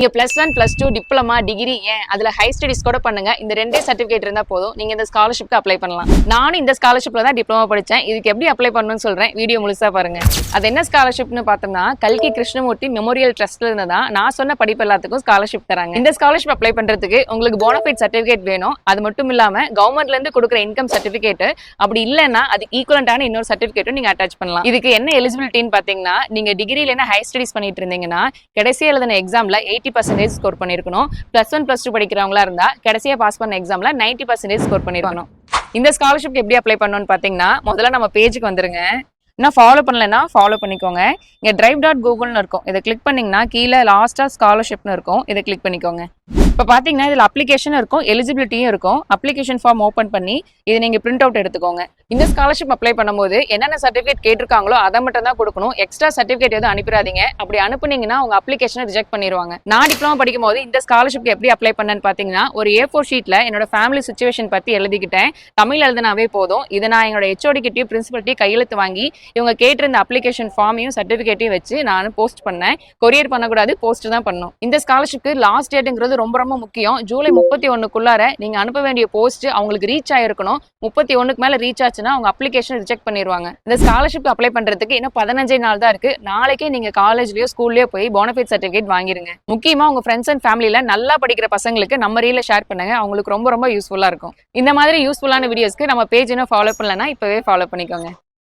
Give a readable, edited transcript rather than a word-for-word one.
நீங்க +1 +2 diploma degree ஏன் அதுல ஹை ஸ்டடிஸ் கூட பண்ணுங்க. இந்த ரெண்டே சர்டிபிகேட் இருந்தா போதும், நீங்க இந்த ஸ்காலர்ஷிப்க்கு அப்ளை பண்ணலாம். நானும் இந்த ஸ்காலர்ஷிப்ல தான் டிப்ளமா படிச்சேன். இதுக்கு எப்படி அப்ளை பண்ணணும்னு சொல்றேன், வீடியோ முழுசா பாருங்க. அது என்ன ஸ்காலர்ஷிப்னு பார்த்தோம்னா கல்கி கிருஷ்ணமூர்த்தி மெமோரியல் ட்ரஸ்ட்ல இருந்து தான் நான் சொன்ன படிப்பு எல்லாத்துக்கும் ஸ்காலர்ஷிப் தராங்க. இந்த ஸ்காலர்ஷிப் அப்ளை பண்றதுக்கு உங்களுக்கு போனஃபைட் சர்டிபிகேட் வேணும். அது மட்டும் இல்லாம கவர்மெண்ட்ல இருந்து கொடுக்குற இன்கம் சர்டிபிகேட், அப்படி இல்லைன்னா அது ஈக்குவலண்டான இன்னொரு சர்டிபிகேட்டும் நீங்க அட்டாச் பண்ணலாம். இதுக்கு என்ன எலிஜிபிலிட்டின்னு பாத்தீங்கன்னா, நீங்க டிகிரி இல்லைன்னா ஹை ஸ்டடிஸ் பண்ணிட்டு இருந்தீங்கன்னா கடைசி எழுதின எக்ஸாம்ல 80% ஸ்கோர் பண்ணிருக்கணும். +1 +2 படிக்கிறவங்களா இருந்தா கடைசியா பாஸ் பண்ண எக்ஸாம்ல 90% ஸ்கோர் பண்ணிருக்கணும். இந்த ஸ்காலர்ஷிப் எப்படி அப்ளை பண்ணணும்னு பாத்தீங்கன்னா, முதல்ல நம்ம பேஜுக்கு வந்துருங்க. இன்னும் ஃபாலோ பண்ணலைன்னா ஃபாலோ பண்ணிக்கோங்க. இங்கே drive.google இருக்கும், இதை கிளிக் பண்ணிங்கன்னா கீழே லாஸ்ட்டாக ஸ்காலர்ஷிப்னு இருக்கும், இதை கிளிக் பண்ணிக்கோங்க. இப்போ பார்த்தீங்கன்னா இதில் அப்ளிகேஷன் இருக்கும், எலிஜிபிலிட்டியும் இருக்கும். அப்ளிகேஷன் ஃபார்ம் ஓப்பன் பண்ணி இதை நீங்கள் பிரிண்ட் அவுட் எடுத்துக்கோங்க. இந்த ஸ்காலர்ஷிப் அப்ளை பண்ணும்போது என்னென்ன சர்டிஃபிகேட் கேட்டிருக்காங்களோ அதை மட்டும் தான் கொடுக்கணும். எக்ஸ்ட்ரா சர்டிஃபிகேட் எதுவும் அனுப்பிடாதீங்க. அப்படி அனுப்புனீங்கன்னா உங்க அப்ளிகேஷனை ரிஜெக்ட் பண்ணிடுவாங்க. நான் டிப்ளமா படிக்கும் போது இந்த ஸ்காலர்ஷிப் எப்படி அப்ளை பண்ணேன்னு பார்த்தீங்கன்னா, ஒரு A4 ஷீட்ல என்னோட ஃபேமிலி சுச்சுவேஷன் பற்றி எழுதிக்கிட்டேன். தமிழ் எழுதினாவே போதும். இதை நான் என்னோட HOD கிட்டையும் பிரின்சிபல்ட்டையும் கையெழுத்து வாங்கி இவங்க கேட்டிருந்த அப்ளிகேஷன் ஃபார்மையும் சர்டிஃபிகேட்டையும் வச்சு நான் போஸ்ட் பண்ணேன். கொரியர் பண்ணக்கூடாது, போஸ்ட் தான் பண்ணணும். இந்த ஸ்காலர்ஷிப்க்கு லாஸ்ட் டேட்டுங்கிறது ரொம்ப ரொம்ப முக்கியம். ஜூலை 31க்குள்ளார நீங்க அனுப்ப வேண்டிய போஸ்ட் அவங்களுக்கு ரீச் ஆயிருக்கணும். 31க்கு மேல ரீச் ஆச்சுன்னா அவங்க அப்ளிகேஷன் ரிஜெக்ட் பண்ணிடுவாங்க. இந்த ஸ்காலர்ஷிப் அப்ளை பண்றதுக்கு இன்னும் 15 நாள் தான் இருக்கு. நாளைக்கே நீங்க காலேஜ்லயோ ஸ்கூல்லயோ போய் போனஃபைட் சர்டிஃபிகேட் வாங்கிருங்க. முக்கியமா உங்க ஃப்ரெண்ட்ஸ் அண்ட் ஃபேமிலில நல்லா படிக்கிற பசங்களுக்கு நம்ம ரீல்ல ஷேர் பண்ணுங்க. அவங்களுக்கு ரொம்ப ரொம்ப யூஸ்ஃபுல்லா இருக்கும். இந்த மாதிரி யூஸ்ஃபுல்லான வீடியோஸ்க்கு நம்ம பேஜ் இன்னும் ஃபாலோ பண்ணலன்னா இப்பவே ஃபாலோ பண்ணிக்கோங்க.